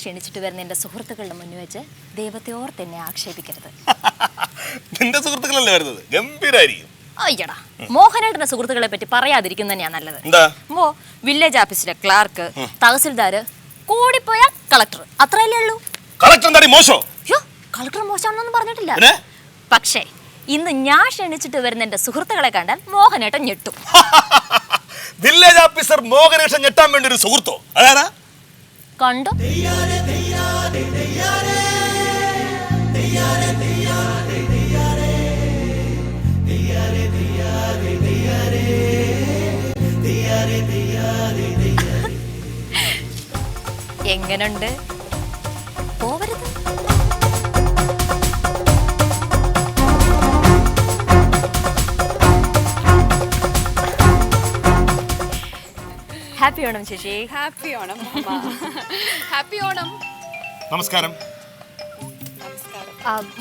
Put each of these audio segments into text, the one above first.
ക്ഷണിച്ചിട്ട് വരുന്ന എൻ്റെ സുഹൃത്തുക്കളുടെ മുന്നിൽ വെച്ച് ദൈവത്തെ ഓർത്ത് എന്നെ ആക്ഷേപിക്കരുത്. നിന്റെ സുഹൃത്തുക്കളല്ലേ വരുന്നത്, ഗംഭീരായിരിക്കും. അയ്യടാ, മോഹനേട്ടന്റെ സുഹൃത്തുക്കളെ പറ്റി പറയാതിരിക്കുന്ന തന്നെയാ നല്ലത്. എന്താ? വില്ലേജ് ഓഫീസിലെ ക്ലാർക്ക്, തഹസിൽദാർ, കൂടിപ്പോയ കളക്ടർ, അത്രയല്ലേ ഉള്ളൂ. കളക്ടർ എന്താ മോശോ? കളക്ടർ മോശമാണെന്നൊന്നും പറഞ്ഞിട്ടില്ല. പക്ഷേ ഇന്ന് ഞാൻ ക്ഷണിച്ചിട്ട് വരുന്ന എൻ്റെ സുഹൃത്തുക്കളെ കണ്ടാൽ മോഹനേട്ടൻ ഞെട്ടും. വില്ലേജ് ഓഫീസർ മോഹനേട്ടൻ ഞെട്ടാൻ വേണ്ടി ഒരു സുഹൃത്തോ? അതാരാ? കണ്ടോ? എങ്ങനുണ്ട്? പോവരുത്. ഹാപ്പി ഓണം ചേച്ചി. ഹാപ്പി ഓണം. ഹാപ്പി ഓണം. നമസ്കാരം.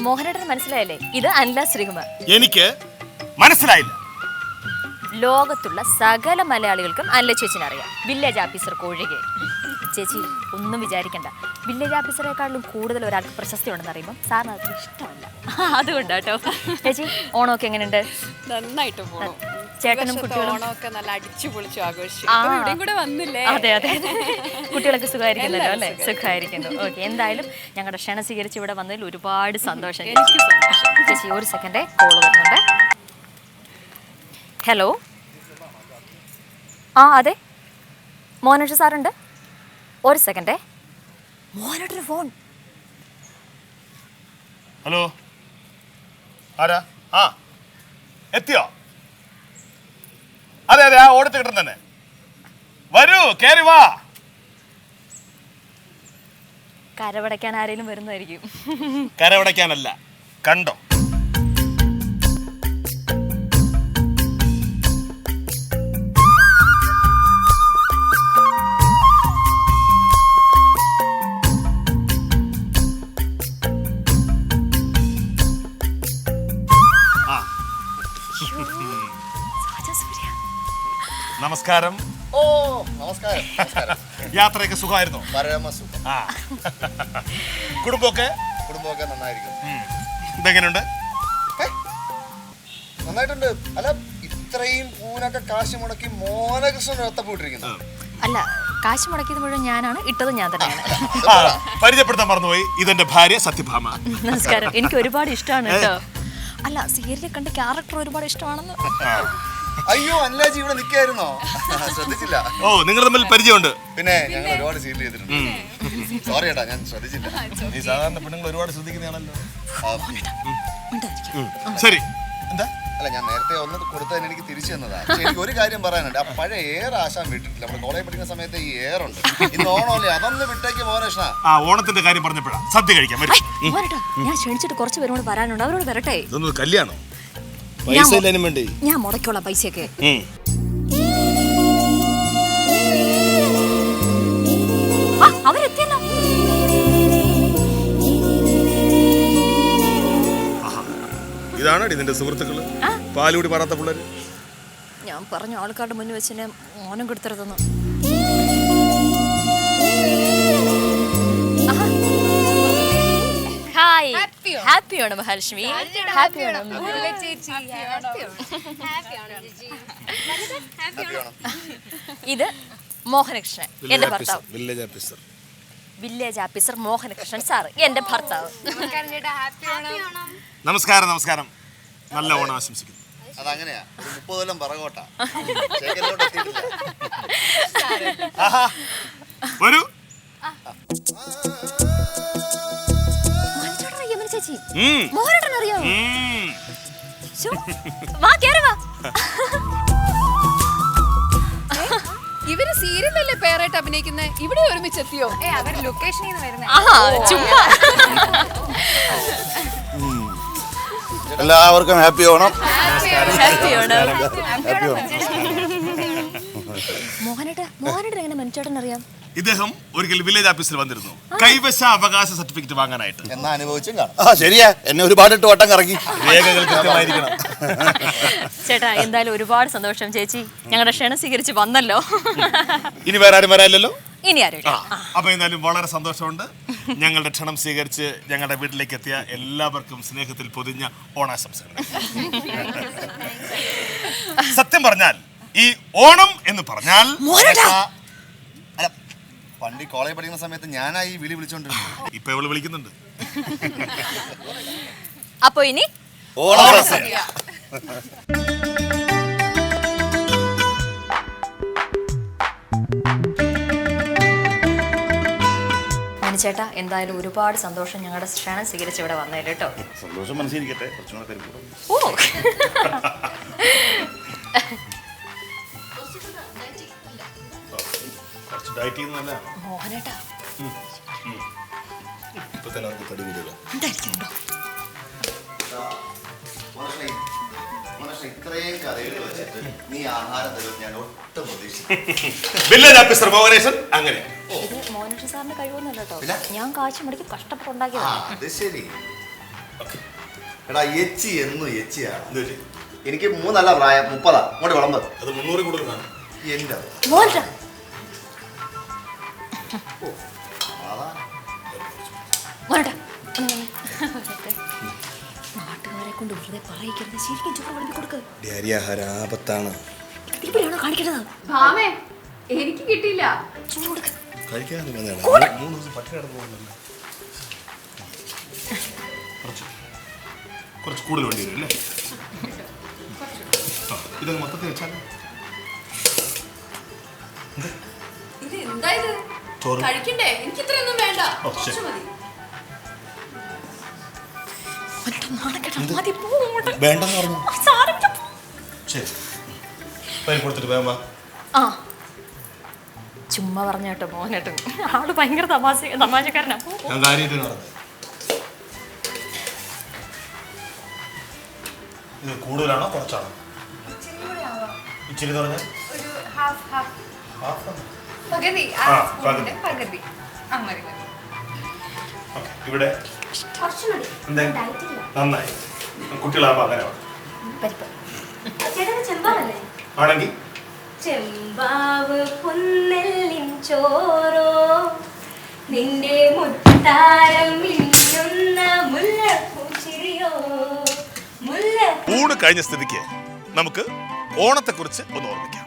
മോഹനേട്ടന് മനസ്സിലായല്ലേ? ഇത് അനില ശ്രീകുമാർ. എനിക്ക് മനസ്സിലായില്ല. ലോകത്തുള്ള സകല മലയാളികൾക്കും അനില ചേച്ചിനെ അറിയാം, വില്ലേജ് ഓഫീസർ ഒഴികെ. ചേച്ചി ഒന്നും വിചാരിക്കണ്ട, വില്ലേജ് ഓഫീസറെക്കാളും കൂടുതൽ ഒരാൾക്ക് പ്രശസ്തി ഉണ്ടെന്ന് അറിയുമ്പോൾ സാറിന് അത് ഇഷ്ടമല്ല. അതുകൊണ്ടാട്ടോ. ചേച്ചി ഓണമൊക്കെ എങ്ങനെയുണ്ട്? നന്നായിട്ട് പോകും. ചേട്ടനും കുട്ടികളും ഓണമൊക്കെ നല്ല അടിച്ചു പൊളിച്ചു ആഘോഷിച്ചു. കൂടെ വന്നില്ലേ? അതെ അതെ, കുട്ടികളൊക്കെ സുഖമായിരിക്കുന്നല്ലോ അല്ലേ? സുഖമായിരിക്കുന്നു. ഓക്കെ, എന്തായാലും ഞങ്ങളുടെ ക്ഷണം സ്വീകരിച്ച് ഇവിടെ വന്നതിൽ ഒരുപാട് സന്തോഷം. എനിക്ക് സന്തോഷം. ചേച്ചി ഒരു സെക്കൻഡേ, കോള് വരുന്നുണ്ട്. ഹലോ. അതെ, മോഹനേട്ടൻ സാറുണ്ട്. ഒരു സെക്കൻഡേ, മോഹനേട്ടന് ഫോൺ. ഹലോ, ആരാ? എത്തിയോ? അതെ അതെ, ആ ഓടത്ത് കിട്ടും തന്നെ. വരൂ, കേറി വാ. കരവടയ്ക്കാൻ ആരെങ്കിലും വരുന്നതായിരിക്കും. കരവടയ്ക്കാനല്ല, കണ്ടോ? നമസ്കാരം. ഓ നമസ്കാരം. യാത്രയൊക്കെ സുഖമായിരുന്നോ? പരമസുഖം. കുടുംബമൊക്കെ നന്നായിരിക്കും. ഇതെങ്ങനെയുണ്ട്? നന്നായിട്ടുണ്ട്. അല്ല, ഇത്രയും പൂനൊക്കെ കാശ് മുടക്കി മോഹനകൃഷ്ണൻ ഒത്തപ്പെട്ടിരിക്കുന്നു. അല്ല, കാശ് മുടക്കിയത് മുഴുവൻ ഞാനാണ്, ഇട്ടത് ഞാൻ തന്നെയാണ്. പരിചയപ്പെടുത്താൻ മറന്നുപോയി, ഇതെന്റെ ഭാര്യ സത്യഭാമ. നമസ്കാരം. എനിക്ക് ഒരുപാട് ഇഷ്ടമാണ് കേട്ടോ. അല്ല, സീരിയലിൽ കണ്ട ക്യാരക്ടർ ഒരുപാട് ഇഷ്ടമാണെന്ന്. അയ്യോ, അനിലാജി ഇവിടെ നിൽക്കായിരുന്നോ? ശ്രദ്ധിച്ചില്ല. ഓ, നിങ്ങൾ തമ്മിൽ പരിചയമുണ്ട്? പിന്നെ ഞങ്ങൾ ഒരുപാട് സീരിയൽ ചെയ്തിട്ടുണ്ട്. സോറി ഏട്ടാ, ഞാൻ ശ്രദ്ധിച്ചില്ല. ഈ സാധാരണ പെണ്ണുങ്ങൾ ഒരുപാട് ശ്രദ്ധിക്കുന്നതാണല്ലോ. ശരി, എന്താ? അല്ല, ഞാൻ നേരത്തെ ഒന്ന് കൊടുത്തതിന് എനിക്ക് തിരിച്ചു തന്നതാ. പക്ഷെ എനിക്ക് ഒരു കാര്യം പറയാനുണ്ട്. ആ പഴയ എയർ ആശാൻ വിട്ടിട്ടില്ല. നമ്മുടെ കോളേജ് പഠിക്കുന്ന സമയത്ത് ഈ എയർ ഉണ്ട്. ഇന്ന് ഓണമല്ലേ, അതൊന്ന് വിട്ടേക്ക് മോഹനകൃഷ്ണ. ഓണത്തിന്റെ കാര്യം പറഞ്ഞപ്പോഴാ സദ്യ കഴിക്കാൻ. ഞാൻ ക്ഷണിച്ചിട്ട് കുറച്ച് പേരോട് വരാനുണ്ട്, അവരോട് വരട്ടെ. ഇതൊന്നും കല്യാണോ? പൈസ ഇല്ലാനും വേണ്ടി ഞാൻ മുടക്കുള്ള പൈസയൊക്കെ. അവരെത്തിയല്ലോ. ഇതാണോ ഇതിന്റെ സുഹൃത്തുക്കള്? പാലുകൂടി പറയാത്ത പിള്ളേര്. ഞാൻ പറഞ്ഞ ആൾക്കാരുടെ മുന്നിൽ വെച്ച് മോനം കൊടുത്തരുതെന്ന്. Hi, happy Onam Mahalakshmi. Happy Onam. ഇത് മോഹനകൃഷ്ണൻ, എന്റെ ഭർത്താവ്. വില്ലേജ് ഓഫീസർ മോഹനകൃഷ്ണൻ സാറ്, എന്റെ ഭർത്താവ്. നമസ്കാരം. നമസ്കാരം. നല്ല ഓണം ആശംസിക്കുന്നു. അതങ്ങനെയാ, 30 കൊല്ലം പറകോട്ടാ. വരൂ. ചേച്ചി, മോഹനേട്ടൻ അറിയാമോ? ഇവര് സീരിയലല്ലേ പേരായിട്ട് അഭിനയിക്കുന്നത്? ഇവിടെ ഒരുമിച്ചെത്തിയോ? അവർ ലൊക്കേഷനിൽ നിന്ന് വരുന്നത്. എല്ലാവർക്കും ഹാപ്പി ഓണം. മോഹനേട്ടൻ എങ്ങനെ മനുഷ്യേട്ടൻ അറിയാം? ഇദ്ദേഹം ഒരിക്കൽ വില്ലേജ് ഓഫീസിൽ വന്നിരുന്നു, കൈവശ അവകാശ സർട്ടിഫിക്കറ്റ് വാങ്ങാനായിട്ട്. എന്നാ അനുഭവിച്ചും കാണാം. ശരിയാ, എന്നെ ഒരുപാട് വട്ടം കറങ്ങി. രേഖകൾ കൃത്യമായിരിക്കണം. ചേട്ടാ, എന്തായാലും ഒരുപാട് സന്തോഷം. ചേച്ചി ഞങ്ങളുടെ ക്ഷണം സ്വീകരിച്ച് വന്നല്ലോ. ഇനി വേറെ ആരും വരാനില്ലല്ലോ? ഇനി ആരും അപ്പൊ എന്തായാലും വളരെ സന്തോഷമുണ്ട്. ഞങ്ങളുടെ ക്ഷണം സ്വീകരിച്ച് ഞങ്ങളുടെ വീട്ടിലേക്ക് എത്തിയ എല്ലാവർക്കും സ്നേഹത്തിൽ പൊതിഞ്ഞ ഓണാശംസകൾ. സത്യം പറഞ്ഞാൽ ഈ ഓണം എന്ന് പറഞ്ഞാൽ അല്ല, പണ്ട് കോളേജ് പഠിക്കുന്ന സമയത്ത് ഞാനായി വിളി വിളിച്ചോണ്ടിരുന്നു. ഇപ്പൊ ഇവള് വിളിക്കുന്നുണ്ട്. അപ്പൊ ഇനി ഓണാശംസകൾ. ചേട്ടാ, എന്തായാലും ഒരുപാട് സന്തോഷം ഞങ്ങളുടെ ക്ഷണം സ്വീകരിച്ച് ഇവിടെ വന്നേല് കേട്ടോ. സന്തോഷം മനസ്സിലിരിക്കട്ടെ. ഓ മോഹനേട്ടാ ഇത്രയും കഥകൾ വെച്ചിട്ട് നീ ആഹാരം തരും ഞാൻ ഒട്ടും വില്ലേജ് ഓഫീസർ മോഹനേശൻ അങ്ങനെ. ഇത് മോഹനേഷൻ സാറിന്റെ കഴിവൊന്നുമല്ല കേട്ടോ. ഞാൻ കാശ് മുടക്കി കഷ്ടപ്പെട്ടുണ്ടാക്കിയതാണ്. അത് ശരി. എടാ എച്ചി എന്നും എച്ചിയാണ്. എനിക്ക് 3 പ്രായം 30. അങ്ങോട്ട് വിളമ്പ്. അത് 300 കൂടുതലാണ്. എന്റെ നാട്ടുകാരെ കൊണ്ട് വെറുതെ പറയിക്കരുത്. ശരിക്കും ചോറ് വിളമ്പി കൊടുക്ക്. ആപത്താണ്. ഇതിലാണോ കാണിക്കുന്നത്? ഭാമേ, എനിക്ക് കിട്ടിയില്ല. ചോറ് കൊടുക്ക്. കുറച്ച് കൂടുതൽ വേണ്ടി വരും അല്ലേ? ഇതൊക്കെ മൊത്തത്തിൽ വെച്ചാൽ ഇത് എന്താ ഇത്? ചോറ് കഴിക്കണ്ടേ? എനിക്ക് ഇത്രയൊന്നും വേണ്ട. ഓ, ശരി. കുറച്ച് മതി. മതി, പോ അങ്ങോട്ട്. വേണ്ടെന്ന് പറഞ്ഞു. സാരമില്ല, പോ. ശരി, പരി കൊടുത്തിട്ട് വേഗം വാ. ആ ചുമ്മാ പറഞ്ഞ കേട്ടോ മോഹനേട്ടൻ. ആള് ഭയങ്കര തമാശക്കാരനാ. ഞാൻ കാര്യമായിട്ട് നടന്നത്. ഇത് കൂടുതലാണോ കുറച്ചാണോ? ഇച്ചിരി പറഞ്ഞാൽ പകുതി. ആ, പകുതി. പകുതി. അങ്ങനെ മതി. ഇവിടെ നന്നായി. കുട്ടികളാകുമ്പോ അങ്ങനെ ആണെങ്കിൽ ചെമ്പാവ് പുന്നെല്ലിൻ ചോറോ നിന്റെ മുത്താരം മിന്നുന്ന മുല്ലപ്പൂച്ചിരിയോ ഊണ് കഴിഞ്ഞ സ്ഥിതിക്ക് നമുക്ക് ഓണത്തെക്കുറിച്ച് ഒന്ന് ഓർമ്മിക്കാം.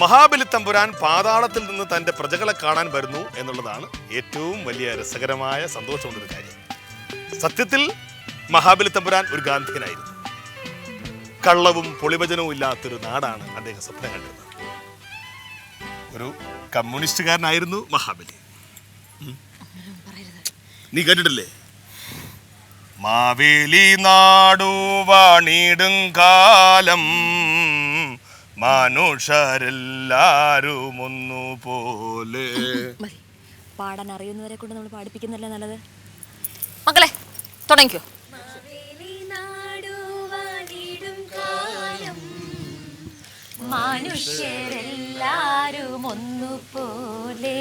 മഹാബലി തമ്പുരാൻ പാതാളത്തിൽ നിന്ന് തൻ്റെ പ്രജകളെ കാണാൻ വരുന്നു എന്നുള്ളതാണ് ഏറ്റവും വലിയ രസകരമായ സന്തോഷമുള്ളൊരു കാര്യം. സത്യത്തിൽ മഹാബലി തമ്പുരാൻ ഒരു ഗാന്ധിയനായിരുന്നു. കള്ളവും പൊളിവചനവും ഇല്ലാത്തൊരു നാടാണ് അദ്ദേഹം സ്വപ്നം കണ്ടത്. ഒരു കമ്മ്യൂണിസ്റ്റുകാരനായിരുന്നു മഹാബലി. നീ കേട്ടിട്ടില്ലേ? മാവേലി നാടു വാണിടും കാലം മനുഷ്യരെല്ലാരും ഒന്നുപോലെ. പാടാൻ അറിയുന്നവരെ കൊണ്ട് നമ്മൾ പാടിപ്പിക്കുന്നല്ലേ നല്ലത്. മക്കളെ തുടങ്ങിക്കോ. മനുഷ്യരെല്ലാരും ഒന്നുപോലെ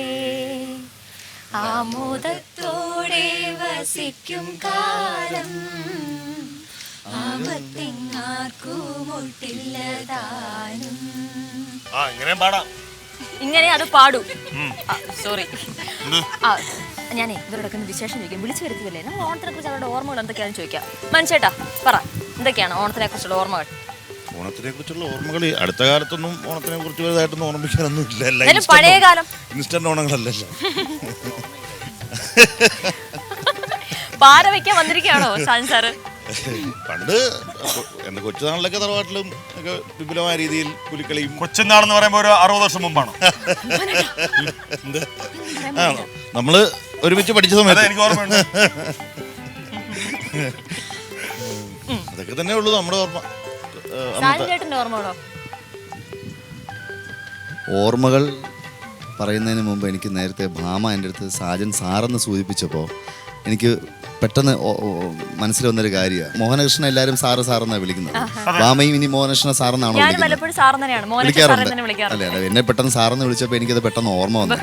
ആമോദത്തോടെ വസിക്കും കാലം ആപത്തെങ്ങാർക്കുമൊട്ടില്ലതാനും. ഇങ്ങനെ പാടാം. ഇങ്ങനെ അത് പാടൂ. സോറി, ഞാനേ ഇവരോടൊക്കെ ഒന്ന് വിശേഷം ചോദിക്കാം. വിളിച്ചു വരുത്തിയല്ലേ? നമ്മൾ ഓണത്തിനെ കുറിച്ച് അവരുടെ ഓർമ്മകൾ എന്തൊക്കെയാണെന്ന് ചോദിക്കാം. മനുഷ്യേട്ടാ പറ, എന്തൊക്കെയാണ് ഓണത്തിനെ കുറിച്ചുള്ള ഓർമ്മകൾ? ഓണത്തിനെ കുറിച്ചുള്ള ഓർമ്മകൾ അടുത്ത കാലത്തൊന്നും ഓണത്തിനെ കുറിച്ച് വലുതായിട്ടൊന്നും ഓർമ്മിക്കാനൊന്നും ഇല്ല. പഴയ കാലം ഇൻസ്റ്റന്റ് ഓണങ്ങളല്ലല്ലോ. പാര വയ്ക്കാൻ വന്നിരിക്കുകയാണോ സാജൻ സാറ്? പണ്ട് എന്റെ കൊച്ചുനാളിലൊക്കെ തറവാട്ടിലും ഒക്കെ വിപുലമായ രീതിയിൽ പുലിക്കളിയും. കൊച്ചുനാളെന്ന് പറയുമ്പോൾ ഒരു 60 വർഷം മുമ്പാണോ? നമ്മള് ഒരുമിച്ച് പഠിച്ച സമയത്ത് എനിക്ക് ഓർമ്മയുണ്ട്. അതൊക്കെ തന്നെ ഉള്ളൂ നമ്മുടെ ഓർമ്മ. ഓർമ്മകൾ പറയുന്നതിന് മുമ്പ് എനിക്ക് നേരത്തെ ഭാമ എൻ്റെ അടുത്ത് സാജൻ സാറെന്ന് സൂചിപ്പിച്ചപ്പോൾ എനിക്ക് പെട്ടെന്ന് മനസ്സിൽ വന്നൊരു കാര്യമാണ്. മോഹനകൃഷ്ണൻ എല്ലാവരും സാറ് സാറെന്നാണ് വിളിക്കുന്നത്. ഭാമയും ഇനി മോഹനകൃഷ്ണ സാറെന്നാണോ വിളിക്കാറുണ്ട്? അല്ലേ, അല്ല, എന്നെ പെട്ടെന്ന് സാറെന്ന് വിളിച്ചപ്പോൾ എനിക്കത് പെട്ടെന്ന് ഓർമ്മ വന്നു.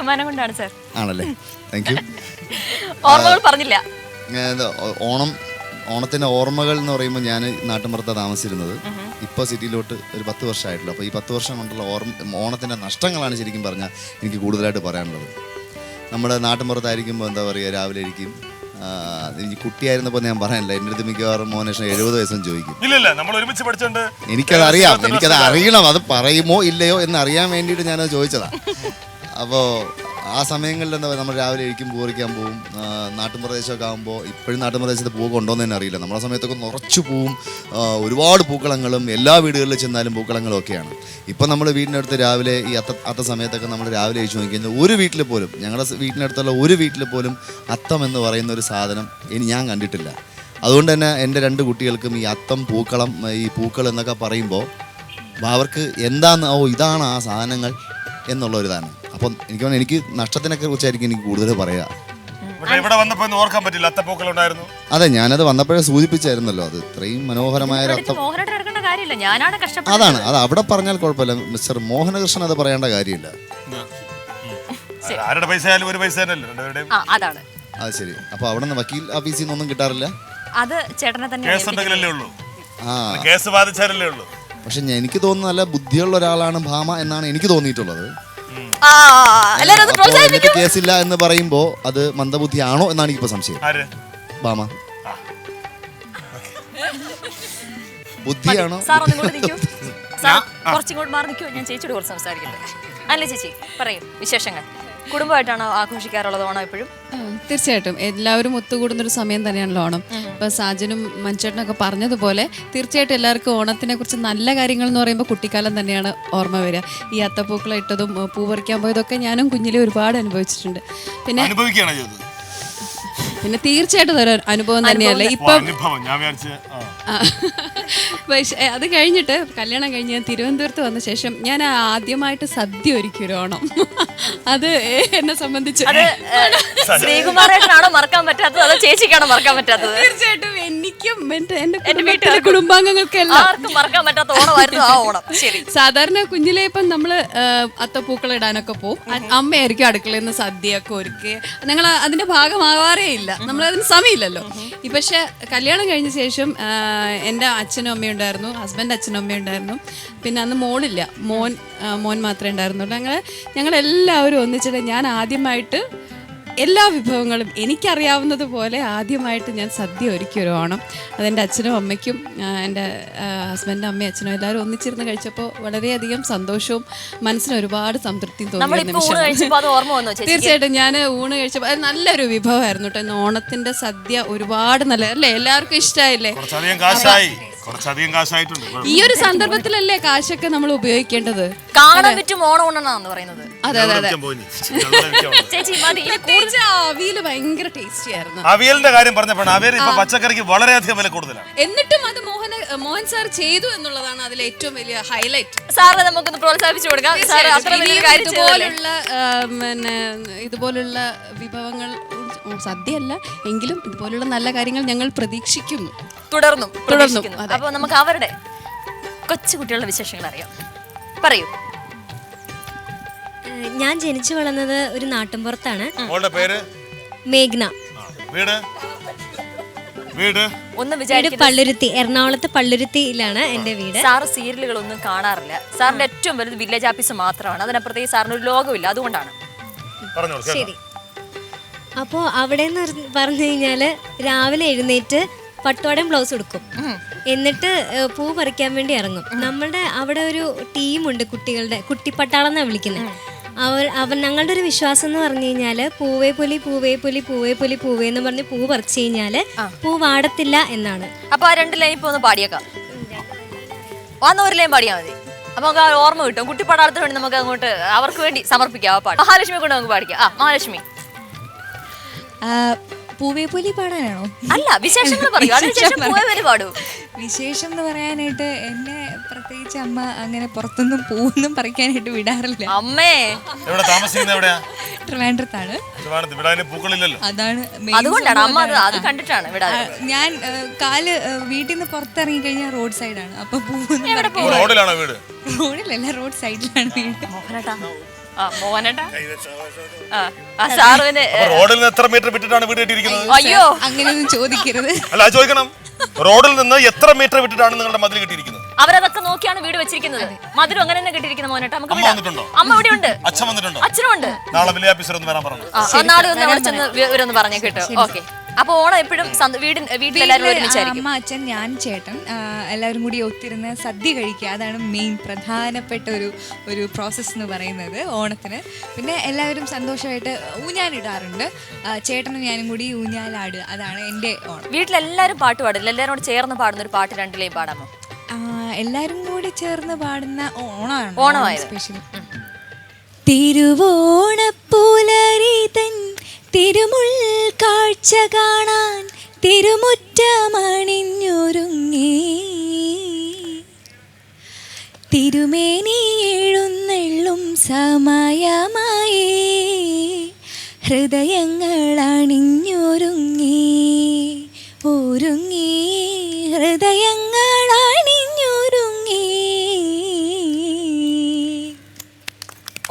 ആണല്ലേ, താങ്ക് യു. ഓണത്തിൻ്റെ ഓർമ്മകൾ എന്ന് പറയുമ്പോൾ ഞാൻ നാട്ടിൻപുറത്താണ് താമസിച്ചിരുന്നത്. ഇപ്പോൾ സിറ്റിയിലോട്ട് ഒരു 10 വർഷമായിട്ടുള്ളൂ. അപ്പോൾ ഈ 10 വർഷം കൊണ്ടുള്ള ഓണത്തിൻ്റെ നഷ്ടങ്ങളാണ് ശരിക്കും പറഞ്ഞാൽ എനിക്ക് കൂടുതലായിട്ട് പറയാനുള്ളത്. നമ്മുടെ നാട്ടിൻപുറത്തായിരിക്കുമ്പോൾ എന്താ പറയുക, രാവിലെ ഇരിക്കും. എനിക്ക് കുട്ടിയായിരുന്നപ്പോൾ ഞാൻ പറയാനില്ല, എൻ്റെ അടുത്ത് മിക്കവാറും മോനേഷൻ 70 വയസ്സും ചോദിക്കും. ഇല്ലല്ല, നമ്മൾ ഒരുമിച്ച് പഠിച്ചോണ്ട് എനിക്കത് അറിയണം, അത് പറയുമോ ഇല്ലയോ എന്ന് അറിയാൻ വേണ്ടിയിട്ട് ഞാനത് ചോദിച്ചതാണ്. അപ്പോൾ ആ സമയങ്ങളിൽ എന്താ പറയുക, നമ്മൾ രാവിലെ ഇരിക്കും, പൂറിക്കാൻ പോവും. നാട്ടിൻപ്രദേശമൊക്കെ ആകുമ്പോൾ, ഇപ്പോഴും നാട്ടിൻപ്രദേശത്ത് പൂവ് കൊണ്ടോന്ന് തന്നെ അറിയില്ല. നമ്മളെ സമയത്തൊക്കെ നിറച്ചു പൂവും, ഒരുപാട് പൂക്കളങ്ങളും, എല്ലാ വീടുകളിൽ ചെന്നാലും പൂക്കളങ്ങളും ഒക്കെയാണ്. ഇപ്പം നമ്മൾ വീടിനടുത്ത് രാവിലെ ഈ അത്ത സമയത്തൊക്കെ നമ്മൾ രാവിലെ കഴിച്ചു നോക്കിക്കഴിഞ്ഞാൽ ഒരു വീട്ടിൽ പോലും, ഞങ്ങളുടെ വീട്ടിനടുത്തുള്ള ഒരു വീട്ടിൽ പോലും അത്തം എന്ന് പറയുന്ന ഒരു സാധനം ഞാൻ കണ്ടിട്ടില്ല. അതുകൊണ്ട് തന്നെ എൻ്റെ 2 കുട്ടികൾക്കും ഈ അത്തം, പൂക്കളം, ഈ പൂക്കൾ എന്നൊക്കെ പറയുമ്പോൾ അവർക്ക് എന്താന്ന്, ഇതാണ് ആ സാധനങ്ങൾ എന്നുള്ളൊരിതാണ്. അപ്പം എനിക്ക് നഷ്ടത്തിനൊക്കെ കുറിച്ചായിരിക്കും എനിക്ക് കൂടുതൽ പറയുക. ഇവിടെ വന്നപ്പോ ഓർക്കാൻ പറ്റില്ല, അത്തപ്പൂക്കൾ ഉണ്ടായിരുന്നു. അതെ, ഞാനത് വന്നപ്പോഴേ സൂചിപ്പിച്ചായിരുന്നല്ലോ, അത് ഇത്രയും മനോഹരമായ ഒരു അത്തം. അതാണ്, അത് അവിടെ പറഞ്ഞാൽ കുഴപ്പമില്ല. മിസ്റ്റർ മോഹനകൃഷ്ണൻ അത് പറയേണ്ട കാര്യമില്ല. ആരുടെ പൈസ ആയാലും ഒരു പൈസ തന്നെയല്ലേ. അതാണ്. അത് ശരി. അപ്പൊ അവിടെ നിന്ന് വക്കീൽ ഓഫീസിൽ നിന്നൊന്നും കിട്ടാറില്ല. അത് ചേട്ടനെ തന്നെ കേസ് ഉണ്ടെങ്കിലല്ലേ ഉള്ളൂ. ആ, കേസ് ബാധിച്ചാലല്ലേ ഉള്ളൂ. പക്ഷെ എനിക്ക് തോന്നുന്നു നല്ല ബുദ്ധിയുള്ള ഒരാളാണ് ഭാമ എന്നാണ് എനിക്ക് തോന്നിയിട്ടുള്ളത്. എന്നിട്ട് കേസില്ല എന്ന് പറയുമ്പോ അത് മന്ദബുദ്ധിയാണോ എന്നാണ് എനിക്കിപ്പോ സംശയം. ഭാമ ബുദ്ധിയാണോ? കുറച്ചിങ്ങോട്ട് മാറി നിൽക്കുമോ, ഞാൻ ചേച്ചിയോട് കുറച്ച് സംസാരിക്കട്ടെ. അല്ലേ ചേച്ചി, പറയൂ വിശേഷങ്ങൾ. കുടുംബമായിട്ടാണോ ആഘോഷിക്കാറുള്ളത് ഓണം എപ്പോഴും? തീർച്ചയായിട്ടും എല്ലാവരും ഒത്തുകൂടുന്നൊരു സമയം തന്നെയാണല്ലോ ഓണം. ഇപ്പോൾ സാജനും മഞ്ചേട്ടനൊക്കെ പറഞ്ഞതുപോലെ തീർച്ചയായിട്ടും എല്ലാവർക്കും ഓണത്തിനെ കുറിച്ച് നല്ല കാര്യങ്ങൾ എന്ന് പറയുമ്പോൾ കുട്ടിക്കാലം തന്നെയാണ് ഓർമ്മ വരിക. ഈ അത്തപ്പൂക്കളം ഇട്ടതും പൂ പറിക്കാൻ പോയതൊക്കെ ഞാനും കുഞ്ഞിലെ ഒരുപാട് അനുഭവിച്ചിട്ടുണ്ട്. പിന്നെ തീർച്ചയായിട്ടും ഒരു അനുഭവം തന്നെയല്ലേ. ഇപ്പം പക്ഷേ അത് കഴിഞ്ഞിട്ട് കല്യാണം കഴിഞ്ഞ് ഞാൻ തിരുവനന്തപുരത്ത് വന്ന ശേഷം ഞാൻ ആദ്യമായിട്ട് സദ്യ ഒരുക്കി ഒരു ഓണം. അത് എന്നെ സംബന്ധിച്ച് ശ്രീകുമാരേട്ടനാണോ മറക്കാൻ പറ്റാത്തത്, അതോ ചേച്ചിക്കാണോ മറക്കാൻ പറ്റാത്തത്? തീർച്ചയായിട്ടും എനിക്കും എന്റെ വീട്ടിലെ കുടുംബാംഗങ്ങൾക്കെല്ലാം ആർക്കും മറക്കാൻ പറ്റാത്ത ഓണമായിരുന്നു ആ ഓണം. ശരി. സാധാരണ കുഞ്ഞിലെ ഇപ്പം നമ്മള് അത്തപ്പൂക്കൾ ഇടാനൊക്കെ പോകും, അമ്മയായിരിക്കും അടുക്കളയിൽ നിന്ന് സദ്യയൊക്കെ ഒരുക്കി. ഞങ്ങൾ അതിന്റെ ഭാഗമാവാറേ ഇല്ല, നമ്മളതിന് സമയമില്ലല്ലോ. പക്ഷെ കല്യാണം കഴിഞ്ഞ ശേഷം എൻ്റെ അച്ഛനും അമ്മയും ഉണ്ടായിരുന്നു, ഹസ്ബൻഡ് അച്ഛനും അമ്മയും ഉണ്ടായിരുന്നു. പിന്നെ അന്ന് മോളില്ല, മോൻ മാത്രമേ ഉണ്ടായിരുന്നുള്ളൂ. ഞങ്ങളെല്ലാവരും ഒന്നിച്ചിട്ട് ഞാൻ ആദ്യമായിട്ട് എല്ലാ വിഭവങ്ങളും എനിക്കറിയാവുന്നത് പോലെ ആദ്യമായിട്ട് ഞാൻ സദ്യ ഒരുക്കി ഒരു ഓണം. അതെൻ്റെ അച്ഛനും അമ്മയ്ക്കും എൻ്റെ ഹസ്ബൻഡിൻ്റെ അമ്മയും അച്ഛനും എല്ലാവരും ഒന്നിച്ചിരുന്ന് കഴിച്ചപ്പോൾ വളരെയധികം സന്തോഷവും മനസ്സിന് ഒരുപാട് സംതൃപ്തിയും തോന്നിയ നിമിഷം. തീർച്ചയായിട്ടും ഞാൻ ഊണ് കഴിച്ചപ്പോൾ അത് നല്ലൊരു വിഭവമായിരുന്നു കേട്ടോ. ഓണത്തിൻ്റെ സദ്യ ഒരുപാട് നല്ല അല്ലേ, എല്ലാവർക്കും ഇഷ്ടമായില്ലേ? ഈ ഒരു സന്ദർഭത്തിലല്ലേ കാശൊക്കെ നമ്മൾ ഉപയോഗിക്കേണ്ടത്. കാണാൻ പറ്റും ഓണം ഉണ്ടെന്നാണ് പറയുന്നത്. അതെ അതെ അതെ. അവിയൽ ഭയങ്കര ടേസ്റ്റി ആയിരുന്നു. അവിയലിന്റെ കാര്യം പറഞ്ഞപ്പോൾ അവിയൽ ഇപ്പൊ പച്ചക്കറിക്ക് വളരെയധികം വില കൂടുതലാണ്. എന്നിട്ടും അത് മോഹൻ സാർ ചെയ്തു എന്നുള്ളതാണ് അതിലെ ഏറ്റവും വലിയ ഹൈലൈറ്റ്. സാറിനെ നമുക്കൊന്ന് പ്രോത്സാഹിപ്പിച്ചു കൊടുക്കാം. ഇതുപോലുള്ള വിഭവങ്ങൾ സദ്യയല്ല എങ്കിലും ഇതുപോലുള്ള നല്ല കാര്യങ്ങൾ ഞങ്ങൾ പ്രതീക്ഷിക്കുന്നു, തുടർന്നും. അപ്പൊ നമുക്ക് അവരുടെ കൊച്ചുകുട്ടികളുടെ വിശേഷങ്ങൾ അറിയാം. പറയൂ. ഞാൻ ജനിച്ചു വളർന്നത് ഒരു നാട്ടിൻപുറത്താണ്. മേഘ്ന. പള്ളുരുത്തി, എറണാകുളത്ത് പള്ളുരുത്തിയിലാണ് എന്റെ വീട്. സാറ് സീരിയലുകളൊന്നും കാണാറില്ല. സാറിന്റെ ഏറ്റവും വലുത് വില്ലേജ് ഓഫീസ് മാത്രമാണ്. അതിനപ്പുറത്തേക്ക് സാറിന് ഒരു ലോകമില്ല, അതുകൊണ്ടാണ്. ശരി. അപ്പോൾ അവിടെ നിന്ന് പറഞ്ഞു കഴിഞ്ഞാല് രാവിലെ എഴുന്നേറ്റ് പട്ടുവാടയും ബ്ലൗസ് എടുക്കും, എന്നിട്ട് പൂ പറിക്കാൻ വേണ്ടി ഇറങ്ങും. നമ്മളുടെ അവിടെ ഒരു ടീമുണ്ട്, കുട്ടികളുടെ കുട്ടിപ്പട്ടാളം എന്നാണ് വിളിക്കുന്നത്. ഞങ്ങളുടെ ഒരു വിശ്വാസം എന്ന് പറഞ്ഞു കഴിഞ്ഞാല് പൂവേ പൊലി പൂവേ പൊലി പൂവേ പൊലി പൂവേ എന്ന് പറഞ്ഞ് പൂ പറിച്ചു കഴിഞ്ഞാല് പൂ വാടത്തില്ല എന്നാണ്. അപ്പൊ ആ 2 ലൈൻ ഇപ്പൊ ഒന്ന് പാടിയേക്കാം. ഒരു ലൈൻ പാടിയാൽ മതി, അപ്പൊ നമുക്ക് ആ ഓർമ്മ കിട്ടും. കുട്ടിപ്പട്ടാളത്തിന് വേണ്ടി നമുക്ക് അങ്ങോട്ട് അവർക്ക് വേണ്ടി സമർപ്പിക്കാം ആ പാട്ട്. മഹാലക്ഷ്മി കൊണ്ട് നമുക്ക് പാടിക്കാം. മഹാലക്ഷ്മി, പൂവേ പൊലി പാടാനാണോ? അല്ല, വിശേഷങ്ങൾ പറയൂ. പാടൂ. വിശേഷം എന്ന് പറയാനായിട്ട് എന്നെ പ്രത്യേകിച്ച് അമ്മ അങ്ങനെ പുറത്തൊന്നും പൂവൊന്നും പറിക്കാനായിട്ട് വിടാറില്ല. അമ്മേ ട്രിവാൻഡ്രത്താണ്. അതാണ് അതുകൊണ്ടാണ് അമ്മ അത് കണ്ടിട്ടാണ് വിടാറ്. ഞാൻ കാല് വീട്ടിൽ നിന്ന് പുറത്തിറങ്ങി കഴിഞ്ഞാൽ റോഡ് സൈഡാണ്. അപ്പൊ റോഡിലല്ല, റോഡ് സൈഡിലാണ് വീട്. റോഡിൽ നിന്ന് എത്ര മീറ്റർ വിട്ടിട്ടാണ് വീട് കെട്ടിയിരിക്കുന്നത്? അയ്യോ, അങ്ങനെയൊന്നും ചോദിക്കരുത്. അല്ല, ചോദിക്കണം. റോഡിൽ നിന്ന് എത്ര മീറ്റർ വിട്ടിട്ടാണ് നിങ്ങളുടെ മതിൽ കെട്ടിയിരിക്കുന്നത്? അവരതൊക്കെ നോക്കിയാണ് വീട് വെച്ചിരിക്കുന്നത്. മധുരം അങ്ങനെ തന്നെ കെട്ടിയിരിക്കുന്ന മോനേട്ടാ. നമുക്ക് അമ്മ വന്നിട്ടുണ്ടോ? അമ്മ ഇവിടെ ഉണ്ട്. അച്ഛൻ വന്നിട്ടുണ്ടോ? അച്ഛനും ഉണ്ട്. നാളെ വില്ലേജ് ഓഫീസർ ഒന്ന് വരാൻ പറഞ്ഞു. നാളെ ഒന്ന് അവിടെ ചെന്ന് ഇവരൊന്ന് പറഞ്ഞേ കേട്ടോ. ഓക്കെ. അപ്പൊ ഓണം എപ്പോഴും വീട്ടിലെല്ലാവരും ഒരുമിച്ചായിരിക്കും. അമ്മ, അച്ഛൻ, ഞാൻ, ചേട്ടൻ എല്ലാവരും കൂടി ഒത്തിരുന്ന് സദ്യ കഴിക്കുക. അതാണ് മെയിൻ പ്രധാനപ്പെട്ട ഒരു പ്രോസസ്സ് എന്ന് പറയുന്നത് ഓണത്തിന്. പിന്നെ എല്ലാവരും സന്തോഷമായിട്ട് ഊഞ്ഞാലിടാറുണ്ട്. ചേട്ടനും ഞാനും കൂടി ഊഞ്ഞാലാടുക. അതാണ് എൻ്റെ ഓണം. വീട്ടിലെല്ലാവരും പാട്ട് പാടില്ല, എല്ലാവരും കൂടി ചേർന്ന് പാടുന്ന ഒരു പാട്ട് രണ്ടിലേയും പാടാമോ? എല്ലാവരും കൂടി ചേർന്ന് പാടുന്ന ഓണമാണ് ഓണമായത്. സ്പെഷ്യൽ. തിരുവോണപ്പുലരി തൻ തിരുമുൾ കാഴ്ച കാണാൻ തിരുമുറ്റമണിഞ്ഞൊരുങ്ങി തിരുമേനി എഴുന്നള്ളും സമയമായി ഹൃദയങ്ങൾ അണിഞ്ഞൊരുങ്ങി ഒരുങ്ങി ഹൃദയങ്ങൾ അണിഞ്ഞൊരുങ്ങി.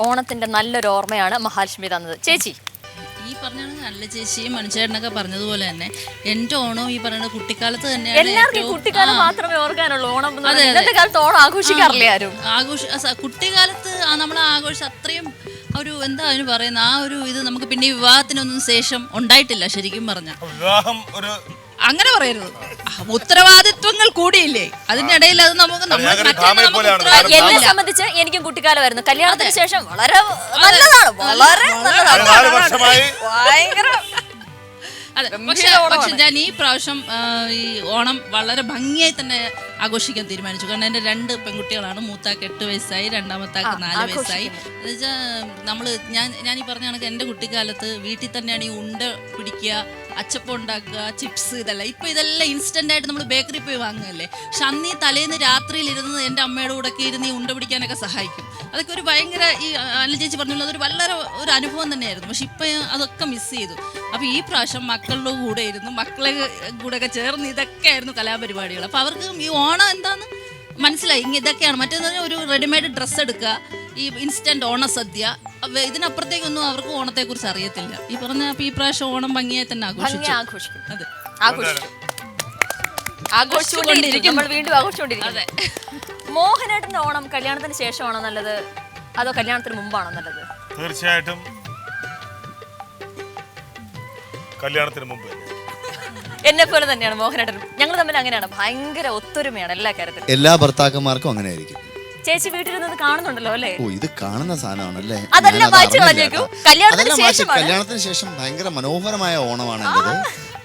ഓണത്തിന്റെ നല്ലൊരു ഓർമ്മയാണ് മഹാലക്ഷ്മി തന്നത്. ചേച്ചി, ഈ പറഞ്ഞ നല്ല ചേച്ചിയും മനുഷ്യനൊക്കെ പറഞ്ഞതുപോലെ തന്നെ എൻ്റെ ഓണവും ഈ പറയുന്നത് കുട്ടിക്കാലത്ത് തന്നെയാണ്. എല്ലാവർക്കും കുട്ടിക്കാലം മാത്രമേ ഓർക്കാനുള്ളൂ ഓണം. ഇന്നത്തെ കാലത്ത് ഓണം ആഘോഷിക്കാറില്ലേ ആരും? കുട്ടിക്കാലത്ത് നമ്മൾ ആഘോഷിച്ച അത്രയും ഒരു എന്താ അതിന് പറയുന്ന ആ ഒരു ഇത് നമുക്ക് പിന്നെ വിവാഹത്തിനൊന്നും ശേഷം ഉണ്ടായിട്ടില്ല. ശരിക്കും പറഞ്ഞ വിവാഹം ഒരു അങ്ങനെ പറയരുത്, ഉത്തരവാദിത്വങ്ങൾ കൂടിയില്ലേ അതിന്റെ ഇടയിൽ. അത് നമുക്ക് എന്നെ സംബന്ധിച്ച് എനിക്കും കുട്ടിക്കാലമായിരുന്നു. കല്യാണത്തിന് ശേഷം വളരെ നല്ലതാണ്, വളരെ നല്ലതാണ്. ഭയങ്കര. അതെ, പക്ഷെ ഞാൻ ഈ പ്രാവശ്യം ഈ ഓണം വളരെ ഭംഗിയായി തന്നെ ആഘോഷിക്കാൻ തീരുമാനിച്ചു. കാരണം എൻ്റെ 2 പെൺകുട്ടികളാണ്. മൂത്താക്ക് 8 വയസ്സായി, രണ്ടാമത്താക്ക് 4 വയസ്സായി. എന്നുവെച്ചാൽ ഞാൻ ഈ പറഞ്ഞ കണക്ക് എൻ്റെ കുട്ടിക്കാലത്ത് വീട്ടിൽ തന്നെയാണ് ഈ ഉണ്ട പിടിക്കുക, അച്ചപ്പം ഉണ്ടാക്കുക, ചിപ്സ്, ഇതെല്ലാം. ഇപ്പം ഇതെല്ലാം ഇൻസ്റ്റൻ്റ് ആയിട്ട് നമ്മൾ ബേക്കറിയിൽ പോയി വാങ്ങുകയല്ലേ. പക്ഷെ അന്ന് ഈ തലേന്ന് രാത്രിയിൽ ഇരുന്ന് എൻ്റെ അമ്മയുടെ കൂടെ ഒക്കെ ഇരുന്ന് ഈ ഉണ്ട പിടിക്കാനൊക്കെ സഹായിക്കും. അതൊക്കെ ഒരു ഭയങ്കര ഈ അല്ല ചേച്ചി പറഞ്ഞുള്ള അതൊരു വളരെ ഒരു അനുഭവം തന്നെയായിരുന്നു. പക്ഷെ ഇപ്പം അതൊക്കെ മിസ് ചെയ്തു. അപ്പോൾ ഈ പ്രാവശ്യം മക്കളുടെ കൂടെ ഇരുന്നു, മക്കളെ കൂടെ ഒക്കെ ചേർന്ന് ഇതൊക്കെയായിരുന്നു കലാപരിപാടികൾ. അപ്പോൾ അവർക്ക് ഈ ഓണം എന്താന്ന് മനസ്സിലായി. ഇതൊക്കെയാണ്. മറ്റേന്ന് പറഞ്ഞാൽ ഒരു റെഡിമെയ്ഡ് ഡ്രസ്സ് എടുക്കുക, ഈ ഇൻസ്റ്റന്റ് ഓണസദ്യ, ഇതിനപ്പുറത്തേക്കൊന്നും അവർക്ക് ഓണത്തെക്കുറിച്ച് അറിയത്തില്ല. ഈ പറഞ്ഞ ഈ പ്രാവശ്യം ഓണം ഭംഗിയായി തന്നെ ആഘോഷിച്ചു. അതെ, ആഘോഷിച്ചുകൊണ്ടിരിക്കും. വീണ്ടും ആഘോഷിച്ചുകൊണ്ടിരിക്കും. അതെ. മോഹനേട്ടന്റെ ഓണം കല്യാണത്തിന് ശേഷമാണോ നല്ലത് അതോ കല്യാണത്തിന് മുമ്പാണോ നല്ലത്? തീർച്ചയായിട്ടും കല്യാണത്തിന് മുമ്പ്. എന്നെ പോലെ തന്നെയാണ് മോഹനേട്ടൻ. ഞങ്ങൾ തമ്മിൽ അങ്ങനെയാണ്, ഭയങ്കര ഒത്തൊരുമയാണ് എല്ലാ കാര്യത്തിലും. എല്ലാ ഭർത്താക്കന്മാർക്കും അങ്ങനെ ആയിരിക്കും. ചേച്ചി വീട്ടിൽ നിന്ന് കാണുന്നുണ്ടല്ലോ അല്ലേ? ഓ, ഇത് കാണുന്ന സാധനമാണല്ലേ. അതെല്ലാം വായിച്ചു കളഞ്ഞേക്കും. കല്യാണത്തിന് ശേഷം ഭയങ്കര മനോഹരമായ ഓണമാണ് എന്റേത്.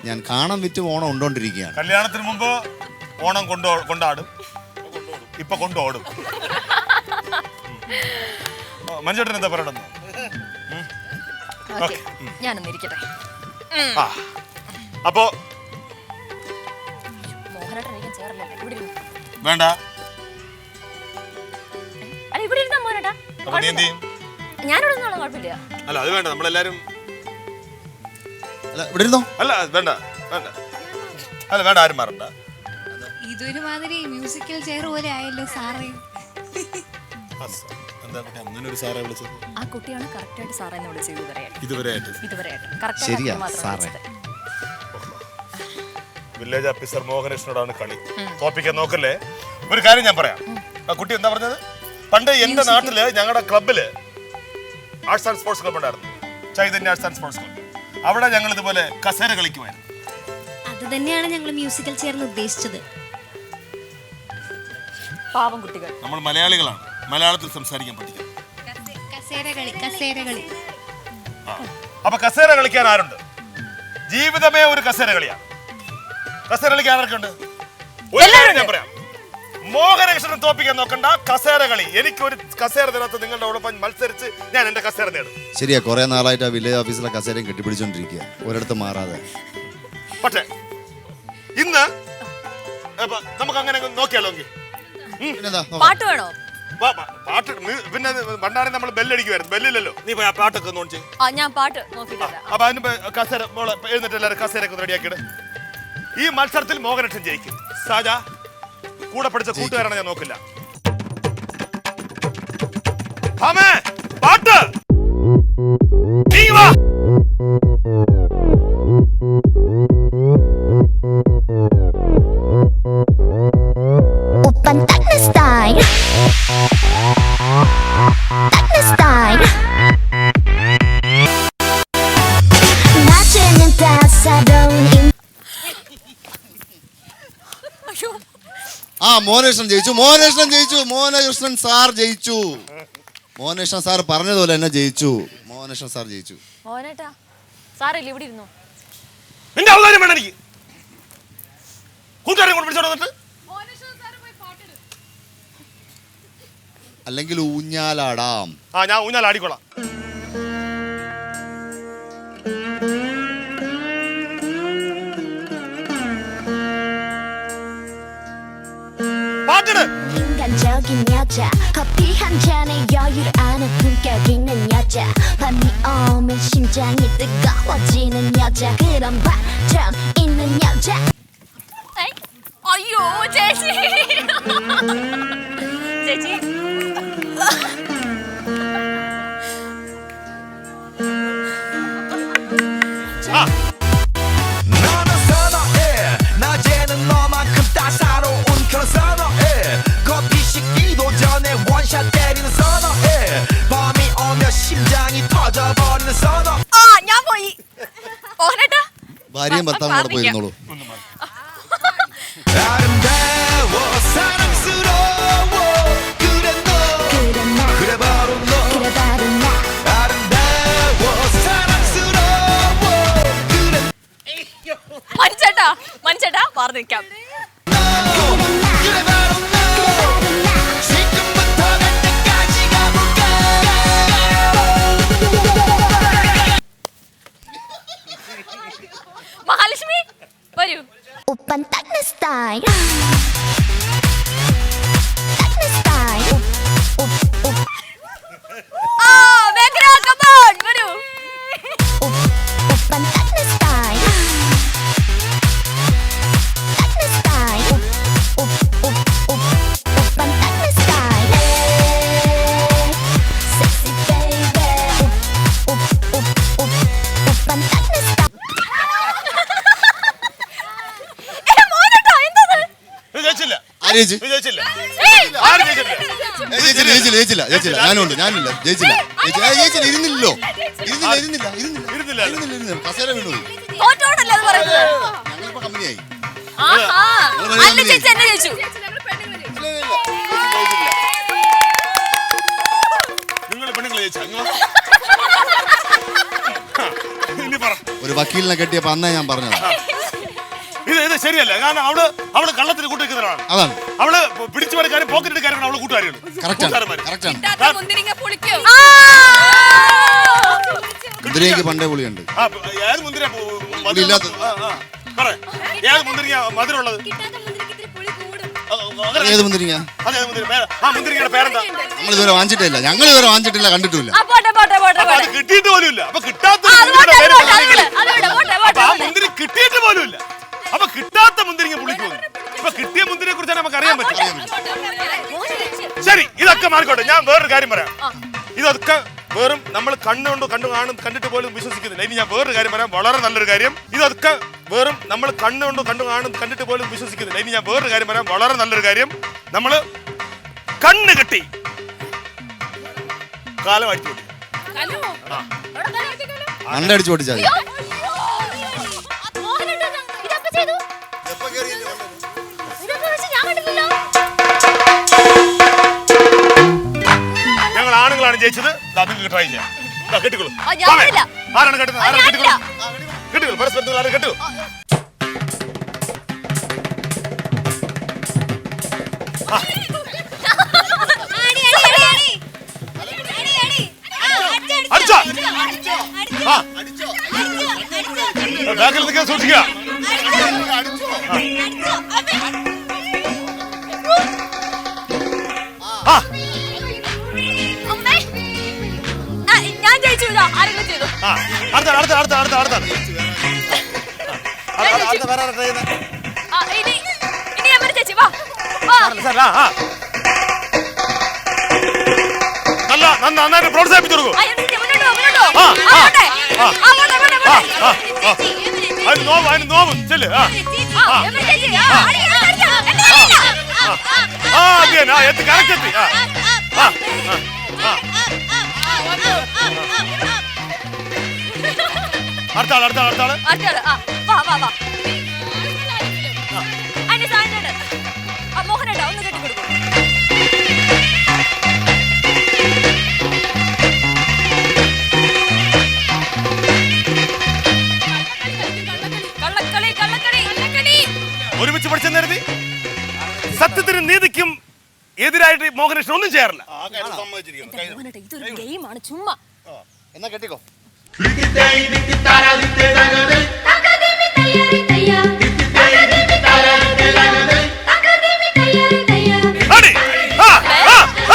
ഞാൻ കാണാൻ വിറ്റ് ഓണം ഉണ്ടോണ്ടിരിക്കുകയാണ്. കല്യാണത്തിന് മുമ്പ് ഓണം കൊണ്ടാടും, ഇപ്പൊ കൊണ്ടോടും. മഞ്ജുട്ടൻ എന്താ പറയണമെന്ന്? ഞാനൊന്ന് ഇരിക്കട്ടെ. അപ്പോ മോഹനേട്ടൻ ഇരിക്കാൻ ചേർന്നല്ലേ? ഇവിടെ വേണ്ട. അല്ല, ഇവിടെ ഇരുന്നാ മോഹനേട്ടാ. ഞാനിവിടെ നിന്നോളാം, കുഴപ്പമില്ല. അല്ല, അത് വേണ്ട. നമ്മളെല്ലാരും ഇവിടെ ഇരുന്നോ? അല്ല, വേണ്ട വേണ്ട. അല്ല, വേണ്ട, ആരും മാറണ്ട. ഇതൊരു മാതിരി മ്യൂസിക്കൽ ചെയർ പോലെ ആയല്ലോ സാറേ. എന്താ കുട്ടി അങ്ങനെ ഒരു സാറെ വിളിച്ചത്? ആ കുട്ടിയാണ് കറക്റ്റായിട്ട് സാറേ എന്നെ വിളിച്ചത് ഇതുവരെ. ശരിയാ സാറേ. വില്ലേജ് ഓഫീസർ മോഹനകൃഷ്ണനോടാണ് കളി. തോപ്പിക്കാൻ നോക്കല്ലേ. ഒരു കാര്യം ഞാൻ പറയാം. ആ കുട്ടി എന്താ പറഞ്ഞത്? പണ്ട് എന്റെ നാട്ടില് ഞങ്ങളുടെ ക്ലബില് ആർട്സ് ആൻഡ് സ്പോർട്സ് ക്ലബ് ഉണ്ടായിരുന്നു, Chaitanya arts and sports club. അവിടെ ഞങ്ങൾ ഇതുപോലെ കസേര കളിക്കുമായിരുന്നു. അത് തന്നെയാണ് ഞങ്ങൾ മ്യൂസിക്കൽ ചെയർന്ന് ഉദ്ദേശിച്ചത്. പാവം കുട്ടികൾ. നമ്മൾ മലയാളികളാണ്, മലയാളത്തിൽ സംസാരിക്കാൻ പഠിക്കണം. കസേര കളി. അപ്പൊ കസേര കളിക്കാൻ ആരുണ്ട്? ജീവിതമേ ഒരു കസേര കളിയാണ്. കസേര കളിക്കാൻ ആരൊക്കെയുണ്ട്? ഒരു കാര്യം ഞാൻ പറയാം, മോഹനകൃഷ്ണൻ തോപ്പിക്കാൻ നോക്കണ്ട. കസേര കളി. എനിക്കൊരു കസേര തരാത്ത നിങ്ങളുടെ ഒപ്പം മത്സരിച്ച് ഞാൻ എന്റെ കസേര നേടും. ശരിയാ, കുറെ നാളായിട്ട് ആ വില്ലേജ് ഓഫീസിലെ കസേരയും കെട്ടിപ്പിടിച്ചോണ്ടിരിക്കുക, ഒരിടത്ത് മാറാതെ. പക്ഷേ ഇന്ന് നമുക്ക് അങ്ങനെ നോക്കിയാലോ? പാട്ട് വേണോ? പാട്ട് പിന്നെ പണ്ടാരെ നമ്മൾ ബെല്ലടിക്കുമായിരുന്നു. ബെല്ലില്ലല്ലോ. നീ പോയി ആ പാട്ടൊക്കെ നോക്കി. ഞാൻ പാട്ട് നോക്കിയിട്ടില്ല. അപ്പൊ അതിന് കസേര എഴുന്നിട്ട് എല്ലാവരും കസേരയൊക്കെ റെഡിയാക്കിയിട്ട് ഈ മത്സരത്തിൽ മോഹനകൃഷ്ണൻ ജയിക്കും. സാജ കൂടെ പഠിച്ച കൂട്ടുകാരാണ്, ഞാൻ നോക്കില്ല. പാട്ട് നീ വാ. ആ മോഹനകൃഷ്ണൻ ജയിച്ചു, മോഹനകൃഷ്ണൻ ജയിച്ചു, മോഹനകൃഷ്ണൻ സാർ ജയിച്ചു. മോഹനകൃഷ്ണൻ സാർ പറഞ്ഞതുപോലെ എന്നെ ജയിച്ചു. മോഹനകൃഷ്ണൻ സാർ ജയിച്ചു. മോനേട്ടാ സാറില്ല ഇവിടെ ഇരുന്നു. നിന്റെ അവതാരം വേണം എനിക്ക്. കൂട്ടുകാരെ കൊണ്ട് പിടിച്ചോണ്ട് വന്നിട്ട് അല്ലെങ്കിൽ ഊഞ്ഞാലാടാം. ആ ഞാൻ ഊഞ്ഞാൽ ആടിക്കോളാം. പാട്ടിട്. 인간적인 여자 커피 한 잔에 여유를 아는 품격 있는 여자 밤이 오면 심장이 뜨거워지는 여자 그런 반전 있는 여자. അയ്യോ ചേച്ചി ചേച്ചി 아. 너는 선어해 낮에는 너만큼 따사로운 그런 선어해 커피 식기도 전에 원샷 때리는 선어해 밤이 오면 심장이 터져버리는 선어. ആ ഞാൻ പോയി. മോഹനേട്ടാ ഭാര്യയും ഭർത്താവും കൂടെ പോയിരുന്നോളൂ. 아름다워 사랑스러워 그래 너 그래 바로 너 아름다워 사랑스러워 그래 മനുച്ചേട്ടാ മാറി നിൽക്കാം. 그래 바로 너 지금부터 갈 때까지 가볼까. മഹാലക്ഷ്മി വരൂ. 오빤 딱 내 스타일 딱 내 스타일 ആ മേഘന come on വരൂ. 오빤 딱 내 스타일 딱 내 스타일 오빤 딱 내 스타일 sexy baby 오빤 딱 내 스타일. മോഹനേട്ടാ എന്തത്? ഇത് ജയിച്ചില്ല. ആര് ജയിച്ചു? ഇത് ജയിച്ചില്ല. ഏയ്, ആരും ജയിച്ചില്ല. ജയിച്ചില്ല. ഞാനില്ല. ജയിച്ചില്ല. ഇരുന്നില്ലല്ലോ. ഇരുന്നില്ല. കസേര വീണു പോയി. തോറ്റോടല്ലേ അത് പറയുന്നത്? ഞങ്ങളിപ്പോ കമ്പനിയായി. ആഹാ. അല്ല ചേച്ചി എന്നെ ജയിച്ചു. നിങ്ങൾ പെണ്ണുങ്ങൾ ജയിച്ചാ ഇനി പറ. ഒരു വക്കീലിനെ കെട്ടിയപ്പോ അന്നേ ഞാൻ പറഞ്ഞത് ഇത് ശരിയല്ല. കാരണം അവള് കള്ളത്തിന് കൂട്ടിവെക്കുന്നവരാണ്. അതാണ്. അവള് പിടിച്ചു പറിക്കാരും പോക്കറ്റ് എടുക്കാനും അവള് കൂട്ടുകാരിയാണ്. കറക്റ്റാണ്. ആ! മുന്തിരിക്ക് പണ്ടേ പുളിയുണ്ട്. ഏത് മുന്തിരിയാ പുളിയില്ലാത്തത്? പറ ഏത് മുന്തിരിങ്ങ മധുരമുള്ളത്? ഏത് മുന്തിരിങ്ങ? മുന്തിരിങ്ങയുടെ പേരെന്താ? ഞങ്ങൾ ഇതുവരെ വാങ്ങിച്ചിട്ടില്ല, കണ്ടിട്ടില്ല. ആ, പോട്ടെ. അത് കിട്ടിയിട്ട് പോലും ഇല്ല. അപ്പൊ കിട്ടാത്ത ആ, അത് പോട്ടെ. മുന്തിരി കിട്ടിയിട്ട് പോലും ഇല്ല. അപ്പൊ കിട്ടാത്ത മുന്തിരിങ്ങ പുളിക്ക് പോകുന്നു. ഇപ്പൊ കിട്ടിയ മുന്തിരിയെ കുറിച്ചാണ് നമുക്ക് അറിയാൻ പറ്റും. ശരി, ഇതൊക്കെ മാറിക്കോട്ടെ. ഞാൻ വേറൊരു കാര്യം പറയാം. ഇതൊക്കെ വെറും നമ്മൾ കണ്ടിട്ട് പോലും വിശ്വസിക്കുന്നില്ല. ഇനി ഞാൻ വേറൊരു കാര്യം പറയാം, വളരെ നല്ലൊരു കാര്യം. ഇതൊക്കെ വെറും നമ്മൾ കണ്ടിട്ട് പോലും വിശ്വസിക്കുന്നില്ല. ഇനി ഞാൻ വേറൊരു കാര്യം പറയാം, വളരെ നല്ലൊരു കാര്യം. നമ്മള് കണ്ണ് കെട്ടി കാലം അടിച്ചു പൊട്ടി. മണ്ടടിച്ചു പൊട്ടിച്ചാൽ ഞങ്ങൾ ആണുങ്ങളാണ് ജയിച്ചത്. അത് ട്രൈ ചെയ്യാം. കെട്ടിക്കോളൂ. ആ, ഞാൻ വരില്ല. ആരാണ് കെട്ടുന്നത്? ആരാണ് കെട്ടിക്കോളൂ. കെട്ടിക്കോളൂ. പരസ്പരം ആരും കെട്ടു. അടിച്ചോ? ബാക്കിൽ നിൽക്കാൻ സൂക്ഷിക്കുക. ഞാൻ ജയിച്ചു. ആരെങ്കിലും ചെയ്തു. അടുത്ത ഇനി അമ്മ ചേച്ചി വാ. നന്നായിട്ട് പ്രോത്സാഹിപ്പിച്ചു കൊടുക്കും. അതിന് നോവും ചെല്ല്. എത്തി കറക്റ്റ് എത്തി. അടുത്ത ആള് അടുത്തയാള്. ആ, വാ. അതിന്റെ സാധനം മോഹനേട്ടാ ഒന്ന് കെട്ടിക്കൊടുക്കും. ഒരുമിച്ച് പഠിച്ചെന്ന് കരുതി സത്യത്തിനും നീതിക്കും എതിരായിട്ട് മോഹനകൃഷ്ണൻ ഒന്നും ചെയ്യാറില്ല. മോഹനേട്ടാ ഇതൊരു ഗെയിമാണ്, ചുമ്മാ. എന്നാ കെട്ടിക്കോ. അടി. ആ, ആ, ആ, ആ.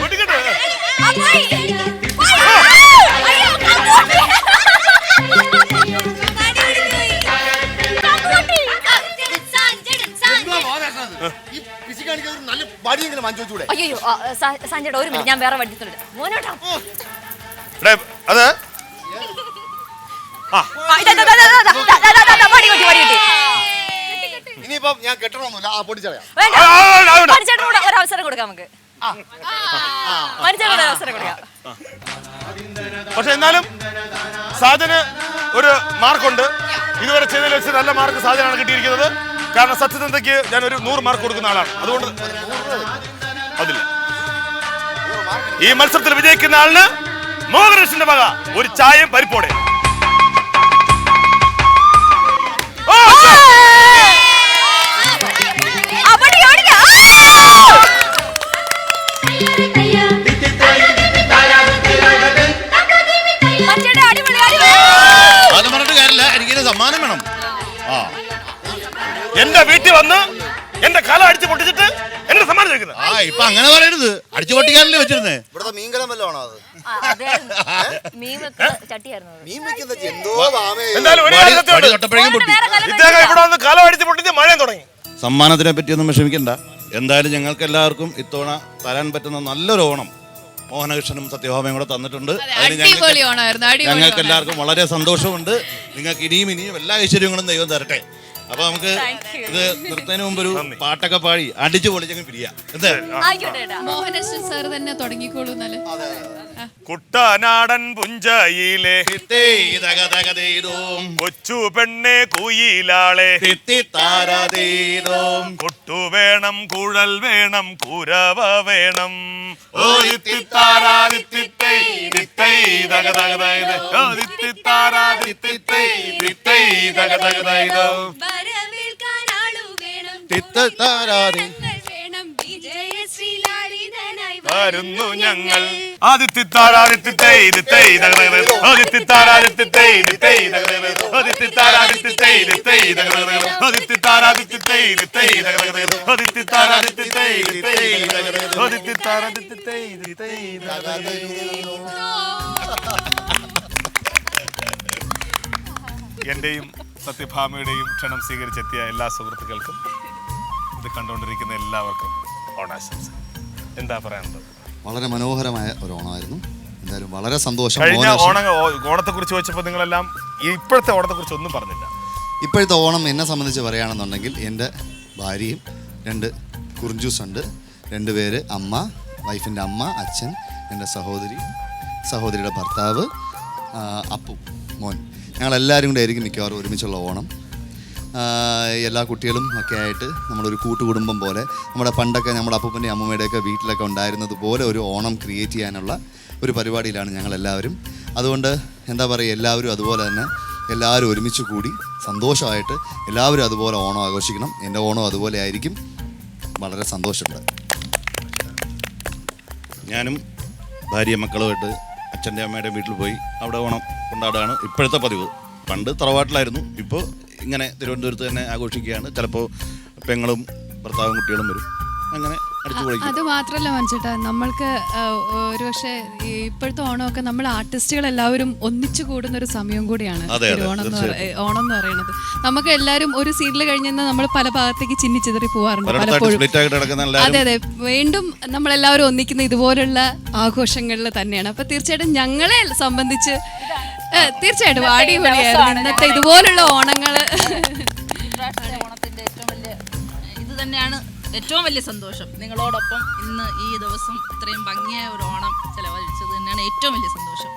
പൊട്ടിക്കട്ടെ. അയ്യോ സഞ്ജയുടെ ഒരു മിനിറ്റ്, ഞാൻ വേറെ വണ്ടിത്തുണ്ട്. മോനോട്ടാ എടേ, അത് ആ വടി കിട്ടി. ഇനിയിപ്പം ഞാൻ കെട്ടണമെന്നില്ല, ആ പൊടിച്ചളയാ. വേണ്ട, മനുഷ്യനോട് ഒരു അവസരം കൊടുക്കാം നമുക്ക്. മനുഷ്യനോട് അവസരം കൊടുക്കാം. പക്ഷെ എന്നാലും സാജന് ഒരു മാർക്കുണ്ട്. ഇതുവരെ ചെയ്തതിൽ വെച്ച് നല്ല മാർക്ക് സാജനാണ് കിട്ടിയിരിക്കുന്നത്. കാരണം സത്യസന്ധയ്ക്ക് ഞാൻ ഒരു 100 മാർക്ക് കൊടുക്കുന്ന ആളാണ്. അതുകൊണ്ട് അതില്ല, ഈ മത്സരത്തിൽ വിജയിക്കുന്ന ആളിന് മോഹനകൃഷ്ണന്റെ വക ഒരു ചായയും പരിപ്പോടെ. അത് പറഞ്ഞിട്ട് കാര്യമില്ല, എനിക്കൊരു സമ്മാനം വേണം. ആ, എന്റെ വീട്ടിൽ വന്ന് എന്റെ കല അടിച്ചു പൊട്ടിച്ചിട്ട് എന്നെ സമ്മാനം ചോദിക്കുന്നത്. ആ ഇപ്പൊ അങ്ങനെ പറയരുത്, അടിച്ചു പൊട്ടിക്കാനല്ലേ വെച്ചിരുന്നേ. ഇവിടുത്തെ മീൻകലം വല്ലതാണോ അത്? മീൻ വെക്കുന്ന ചട്ടിയായിരുന്നു. മീൻ വെക്കുന്ന എന്തോ വാമേ. എന്തായാലും ഒരു കാര്യം സത്യമുണ്ട്. തൊട്ടപ്പോഴേക്കും പൊട്ടി. ഇദ്ദേഹം ഇവിടെ വന്ന് കല അടിച്ചു പൊട്ടിച്ച് മഴയും തുടങ്ങി. സമ്മാനത്തിനെ പറ്റിയൊന്നും വിഷമിക്കണ്ട. എന്തായാലും ഞങ്ങൾക്ക് എല്ലാവർക്കും ഇത്തവണ തരാൻ പറ്റുന്ന നല്ലൊരു ഓണം മോഹനകൃഷ്ണനും സത്യഭാമയും കൂടെ തന്നിട്ടുണ്ട്. അതിന് ഞങ്ങൾക്ക് എല്ലാവർക്കും വളരെ സന്തോഷമുണ്ട്. നിങ്ങൾക്ക് ഇനിയും എല്ലാ ഐശ്വര്യങ്ങളും ദൈവം തരട്ടെ. അപ്പൊ നമുക്ക് ഇത് നിർത്തുന്നതിന് മുമ്പ് ഒരു പാട്ടൊക്കെ പാടി അടിച്ചു പൊളിച്ചങ്ങ് പിരിയാം. എന്താ മോഹനകൃഷ്ണൻ സാർ തന്നെ തുടങ്ങിക്കോളൂ. എന്നാല് കുട്ടനാടൻ പുഞ്ചയിലെ തകതകതേതോം കൊച്ചു പെണ്ണെ കുയിലാളെ തിത്തിത്താരാതേതോം കൊട്ടു വേണം കുഴൽ വേണം കുരവ വേണം. വരുന്നു ഞങ്ങൾ എന്റെയും സത്യഭാമയുടെയും ക്ഷണം സ്വീകരിച്ചെത്തിയ എല്ലാ സുഹൃത്തുക്കൾക്കും ഇത് കണ്ടുകൊണ്ടിരിക്കുന്ന എല്ലാവർക്കും ഓണാശംസ. എന്താ പറയാനുള്ളത്? വളരെ മനോഹരമായ ഒരു ഓണമായിരുന്നു. എന്തായാലും വളരെ സന്തോഷം. കഴിഞ്ഞ ഓണത്തെ കുറിച്ച് ചോദിച്ചപ്പോൾ നിങ്ങളെല്ലാം ഇപ്പോഴത്തെ ഓണത്തെ കുറിച്ച് ഒന്നും പറഞ്ഞില്ല. ഇപ്പോഴത്തെ ഓണം എന്നെ സംബന്ധിച്ച് പറയുകയാണെന്നുണ്ടെങ്കിൽ എൻ്റെ ഭാര്യയും 2 കുറിഞ്ചൂസുണ്ട്. 2 പേര്, അമ്മ, വൈഫിൻ്റെ അമ്മ, അച്ഛൻ, എൻ്റെ സഹോദരിയുടെ ഭർത്താവ്, അപ്പു മോൻ. ഞങ്ങളെല്ലാവരും കൂടെ ആയിരിക്കും മിക്കവാറും ഒരുമിച്ചുള്ള ഓണം. എല്ലാ കുട്ടികളും ഒക്കെ ആയിട്ട് നമ്മളൊരു കൂട്ടുകുടുംബം പോലെ, നമ്മുടെ പണ്ടൊക്കെ നമ്മുടെ അപ്പൂപ്പൻ്റെയും അമ്മൂമ്മയുടെയൊക്കെ വീട്ടിലൊക്കെ ഉണ്ടായിരുന്നത് പോലെ ഒരു ഓണം ക്രിയേറ്റ് ചെയ്യാനുള്ള ഒരു പരിപാടിയിലാണ് ഞങ്ങളെല്ലാവരും. അതുകൊണ്ട് എന്താ പറയുക, എല്ലാവരും അതുപോലെ തന്നെ എല്ലാവരും ഒരുമിച്ച് കൂടി സന്തോഷമായിട്ട് എല്ലാവരും അതുപോലെ ഓണം ആഘോഷിക്കണം. എൻ്റെ ഓണം അതുപോലെ ആയിരിക്കും. വളരെ സന്തോഷമുണ്ട്. ഞാനും ഭാര്യ മക്കളുമായിട്ട് അച്ഛൻ്റെ അമ്മയുടെ വീട്ടിൽ പോയി അവിടെ ഓണം കൊണ്ടാടുകയാണ് ഇപ്പോഴത്തെ പതിവ്. പണ്ട് തറവാട്ടിലായിരുന്നു, ഇപ്പോൾ ഇങ്ങനെ തിരുവനന്തപുരത്ത് തന്നെ ആഘോഷിക്കുകയാണ്. ചിലപ്പോൾ പെങ്ങളും ഭർത്താവും കുട്ടികളും വരും. അങ്ങനെ അടിച്ചു പൊളിക്കും. അത് മാത്രല്ല മനസ്സിട്ടാ നമ്മൾക്ക് ഒരുപക്ഷെ ഇപ്പോഴത്തെ ഓണമൊക്കെ നമ്മൾ ആർട്ടിസ്റ്റുകൾ എല്ലാവരും ഒന്നിച്ചു കൂടുന്ന ഒരു സമയം കൂടിയാണ് അതെ, ഓണം എന്ന് പറയുന്നത്. നമുക്ക് എല്ലാവരും ഒരു സീരിയൽ കഴിഞ്ഞാൽ നമ്മൾ പല ഭാഗത്തേക്ക് ചിന്നിച്ചിതറി പോവാറുണ്ട് പലപ്പോഴും. അതെ അതെ, വീണ്ടും നമ്മളെല്ലാവരും ഒന്നിക്കുന്ന ഇതുപോലുള്ള ആഘോഷങ്ങളിൽ തന്നെയാണ്. അപ്പൊ തീർച്ചയായിട്ടും ഞങ്ങളെ സംബന്ധിച്ച് തീർച്ചയായിട്ടും അടിപൊളിയായിരുന്നു ഇന്നത്തെ ഇതുപോലുള്ള ഓണങ്ങള്. ഓണത്തിന്റെ ഏറ്റവും വലിയ ഇത് തന്നെയാണ് ഏറ്റവും വലിയ സന്തോഷം. നിങ്ങളോടൊപ്പം ഇന്ന് ഈ ദിവസം ഇത്രയും ഭംഗിയായ ഒരു ഓണം ചെലവഴിച്ചത് തന്നെയാണ് ഏറ്റവും വലിയ സന്തോഷം.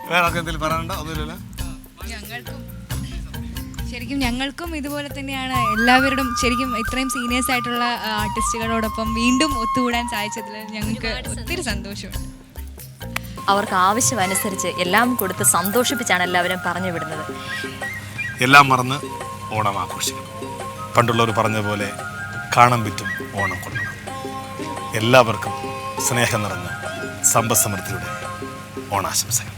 ഞങ്ങൾക്കും ഇതുപോലെ തന്നെയാണ്. എല്ലാവരോടും ശരിക്കും ഇത്രയും സീനിയേഴ്സ് ആയിട്ടുള്ള ആർട്ടിസ്റ്റുകളോടൊപ്പം വീണ്ടും ഒത്തുകൂടാൻ സാധിച്ചതിൽ ഞങ്ങൾക്ക് ഒത്തിരി സന്തോഷമുണ്ട്. അവർക്ക് ആവശ്യമനുസരിച്ച് എല്ലാം കൊടുത്ത് സന്തോഷിപ്പിച്ചാണ് എല്ലാവരും പറഞ്ഞു വിടുന്നത്. എല്ലാം മറന്ന് ഓണം ആഘോഷിക്കണം. പണ്ടുള്ളവർ പറഞ്ഞ പോലെ കാണം വിറ്റും ഓണം കൊള്ളണം. എല്ലാവർക്കും സ്നേഹം നിറഞ്ഞ സമ്പദ് സമൃദ്ധിയുടെ ഓണാശംസകൾ.